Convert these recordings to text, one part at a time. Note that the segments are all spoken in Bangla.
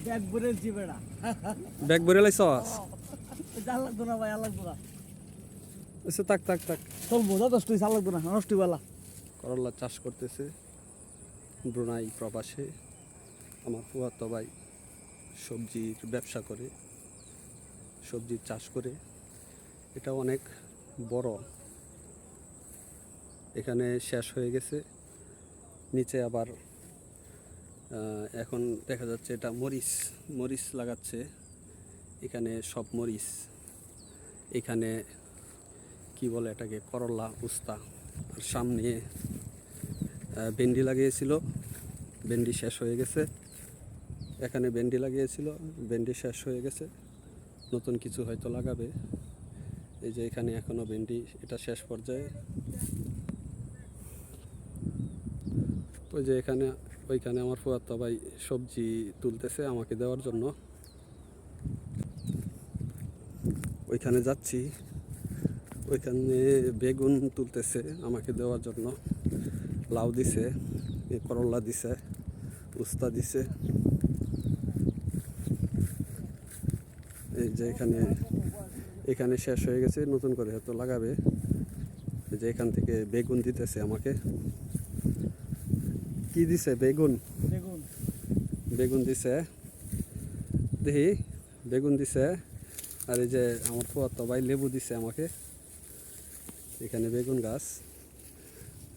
ব্যাগ ভরে জিবেড়া ব্যাগ ভরে লাইছস জাল লাগতো না ভাই, আর লাগতো না। আচ্ছা থাক থাক থাক। চলবো, যথেষ্ট চাল লাগতো না, নষ্ট বেলা। করলা চাষ করতেছে ব্রুনাই প্রবাসে। আমার ফুয়াতো ভাই সবজির ব্যবসা করে, সবজির চাষ করে। এটা অনেক বড়। এখানে শেষ হয়ে গেছে, নিচে আবার এখন দেখা যাচ্ছে এটা মরিচ মরিচ লাগাচ্ছে। এখানে সব মরিচ, এখানে কি বলে এটাকে, করলা, উস্তা। আর সামনে ভেন্ডি লাগিয়েছিল, ভেন্ডি শেষ হয়ে গেছে। এখানে ভেন্ডি লাগিয়েছিল, ভেন্ডি শেষ হয়ে গেছে, নতুন কিছু হয়তো লাগাবে। এই যে এখানে এখনো ভেন্ডি, এটা শেষ পর্যায়ে। ওই যে এখানে, ওইখানে আমার ফুয়াতো ভাই সবজি তুলতেছে আমাকে দেওয়ার জন্য। ওইখানে যাচ্ছি, ওইখানে বেগুন তুলতেছে আমাকে দেওয়ার জন্য। লাউ দিছে, করলা দিছে, উস্তা দিছে। এই যে এখানে, এখানে শেষ হয়ে গেছে, নতুন করে হয়তো লাগাবে। এই যে এখান থেকে বেগুন দিতেছে আমাকে। কি দিছে? বেগুন, বেগুন বেগুন দিছে, দেখি বেগুন দিছে। আর এই যে আমার ফুয়াতো ভাই লেবু দিছে আমাকে। এখানে বেগুন গাছ,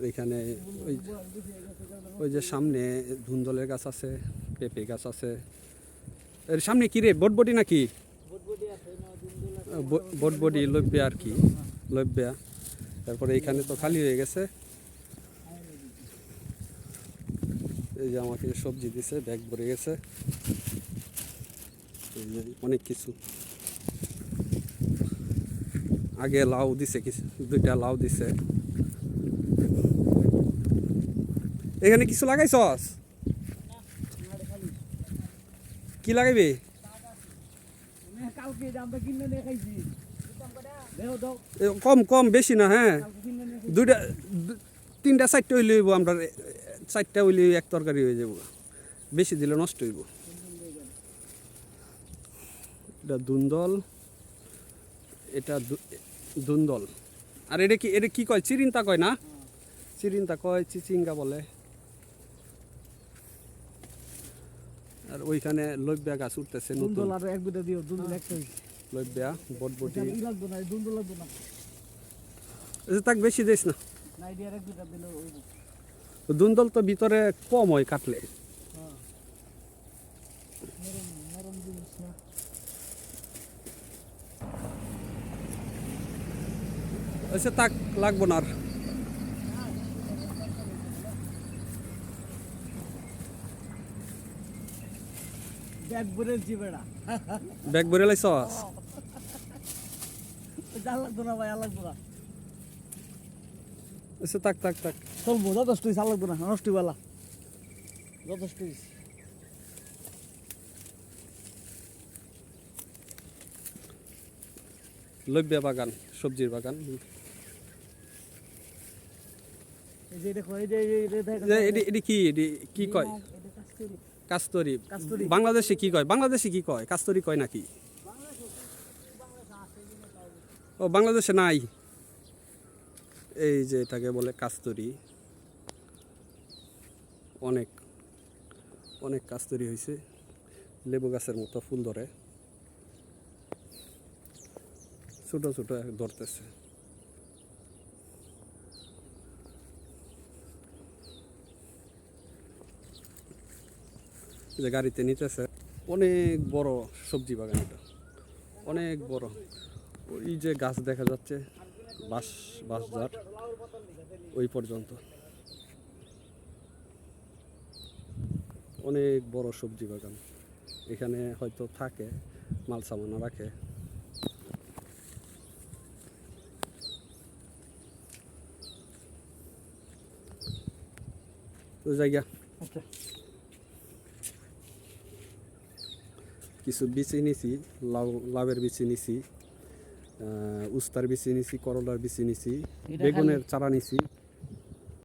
এখানে ওই ওই যে সামনে ধুন্দলের গাছ আছে, পেঁপে গাছ আছে। এর সামনে কি রে, বটবটি নাকি? বটবটি লব্যা আর কি, লব্যা। তারপরে এইখানে তো খালি হয়ে গেছে। এই যে আমাকে সবজি দিছে, ব্যাগ ভরে গেছে। এই যে অনেক কিছু। আগে লাউ দিছে, কিছু দুইটা লাউ দিছে। এখানে কিছু লাগাইছস? কি লাগাইবি? কালকে আমরা কিনে নিয়ে খাইছি। কম কম, বেশি না। হ্যাঁ, দুইটা তিনটা চারটে হইলে হইব। আমরা চারটা হইলে এক তরকারি হয়ে যাব, বেশি দিলে নষ্ট হইব। এটা দুন্দল, এটা দুন্দল। আর এটা কি, এটা কি কয়? চিরিন্তা কয় না? চিরিন্তা কয়, চিচিঙ্গা বলে। আর ওইখানে লব্যা গাছ উঠতেছে নতুন। দুন্দল আর এক দুটা দিও, দুন্দল একটা হইছে। লব্যা, বটবটি। লাগতো না, দুন্দল লাগতো না। তাক বেশি দিস না। নাই দিয়ে এক দুটা দিলে হইব। দুন্দল তো ভিতরে কম হয় কাটলে। হ্যাঁ, নরম নরম জিনিস না। আচ্ছা তাক, লাগবো না আর। ব্যাগ ভরে জিবেড়া ব্যাগ ভরে লাইছস? জাল লাগতো না ভাই, আর লাগতো না। আচ্ছা থাক থাক থাক। চলবো, যথেষ্ট চাল লাগতো না, নষ্ট বেলা। যথেষ্ট লব্যা বাগান, সবজির বাগান। এই যে দেখো, এই যে এটি কি, এটি কি কয়? কাস্তরি। বাংলাদেশে কি কয়? বাংলাদেশে কি কয়? কাস্তরি কয় নাকি? ও বাংলাদেশে নাই। এই যে এটাকে বলে কাস্তরি। অনেক অনেক কাস্তরি হয়েছে, লেবু গাছের মতো ফুল ধরে, ছোট ছোট ধরতেছে। যে গাড়িতে নিতেছে। অনেক বড় সবজি বাগান এটা, অনেক বড়। ওই যে গাছ দেখা যাচ্ছে, বাঁশঝাড় ওই পর্যন্ত। অনেক বড় সবজি বাগান। এখানে হয়তো থাকে, মাল সামানা রাখে। তো জায়গা কিছু বিচি নিছি, লাউয়ের বিচি নিছি, উস্তার বিচি নিছি, করলার বিচি নিছি, বেগুনের চারা নিছি।